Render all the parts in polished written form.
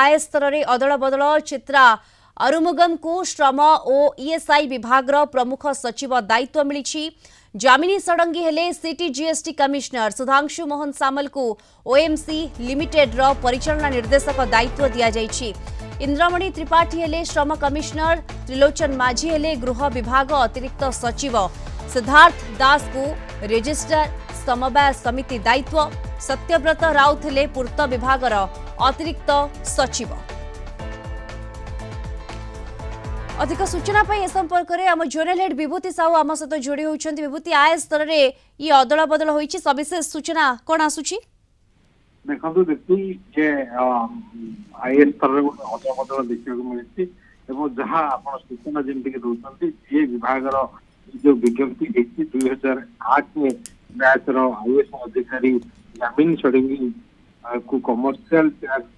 आय स्तर में अदल बदल चित्रा अरुमुगम को श्रम और ईएसआई विभाग प्रमुख सचिव दायित्व मिली। जामिनी षडंगी हेले सीटीजीएसटी कमिश्नर सुधांशु मोहन सामल को ओएमसी लिमिटेड परिचालना निर्देशक दायित्व दि जाइछि। इंद्रमणि त्रिपाठी हेले श्रम कमिश्नर, त्रिलोचन माझी हेले गृह विभाग अतिरिक्त सचिव, सिद्धार्थ दास को रजिस्ट्रार समवाय समिति दायित्व, सत्यव्रत राउत हेले पूर्त विभाग अतिरिक्त सचिव। अधिक सूचना ए संपर्क में आम जोनल हेड विभूति साहू आम सहित जोड़ी होती। विभूति, आय स्तर में ये अदल बदल होती, सविशेष सूचना कौन आसूची? देखो देखी आय स्तर में गोटे अदल बदल देखा मिली जहाँ आप सूचना जमीक दौरान जी विभाग जो विज्ञप्ति 2008 में बैच आईएएस अधिकारी जामिनी षडंगी को कमर्शियल टैक्स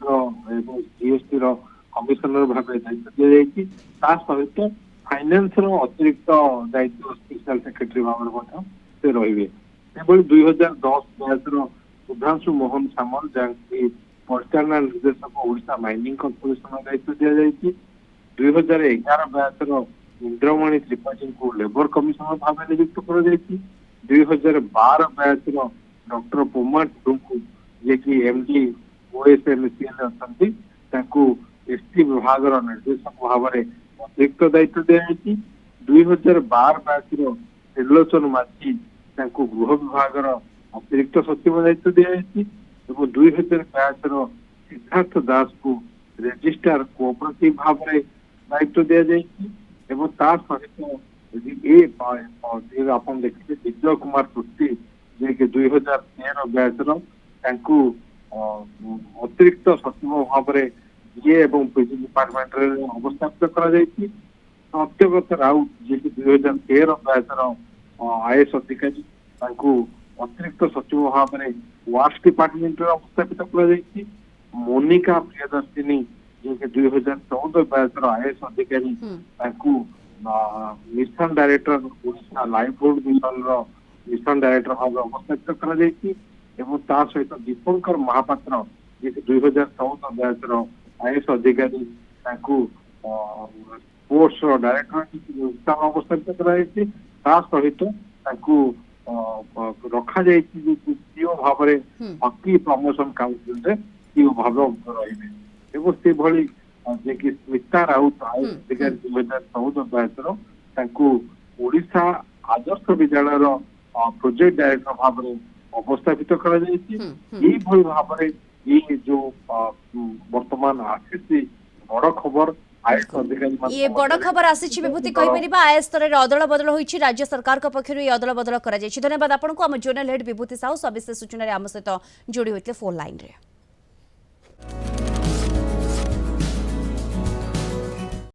जीएसटी कमिशनर भाव दायित्व दि जाए सहित फाइनेंस अतिरिक्त दायित्व स्पेशल सेक्रेटरी भाव से रे 2010 बैच सुधांशु मोहन सामल जहाँकि परिचालना निर्देशक ओडिशा माइनिंग कॉर्पोरेशन दायित्व दि जाए। 2011 बैच इंद्रमणि त्रिपाठी को लेबर कमिशनर भाव नियुक्त कर 2012 बैच डॉक्टर पोमा टुडू को जे कि एमडी ओएसएमसीएल अच्छा एसटी विभाग निर्देशक भाव में अतिरिक्त दायित्व दि जाए। 2012 बैच त्रिलोचन माझी गृह विभाग अतिरिक्त सचिव दायित्व दि जाए। 2000 बैच सिद्धार्थ दास को रजिस्ट्रार कोऑपरेटिव भाव में दायित्व दि जाए। सहित आप देखिए विजय कुमार पृथ्वी जे कि 2013 बैच अतिरिक्त सचिव भाव में ये एवं पीजी डिपार्टमेंट अवस्थापित कर सत्यव्रत राउत जी की 2013 बैच आईएएस अधिकारी अतिरिक्त सचिव भाव में वार्स डिपार्टमेंट अवस्थापित कर मोनिका प्रियदर्शिनी जी के 2014 बैच आईएएस अधिकारी mission director Odisha livelihood mission mission director भाव अवस्थापित कर सहित दीपंकर महापात्र जी 2014 बैच आईएएस अधिकारी स्पोर्ट्स डायरेक्टर अवस्थापित कर सहित रखा सीओ भाव में हॉकी प्रमोशन काउंसिल सीओ भाव रही जे कि स्मिता राउत आईएएस अधिकारी 2014 batch Odisha Adarsh Vidyalaya project director भाव में अवस्थापित कर भाव में ये जो वर्तमान आसी बड़ खबर आईएएस अधिकारी ये बड़ खबर आसी विभूति कहीपर आय स्तर में अदल बदल होती राज्य सरकार पक्षर ये अदल बदल कर धन्यवाद आपको। आम जोनल हेड विभूति साहू सविशेष सूचना आम सहित जोड़ी होते फोन लाइन रे।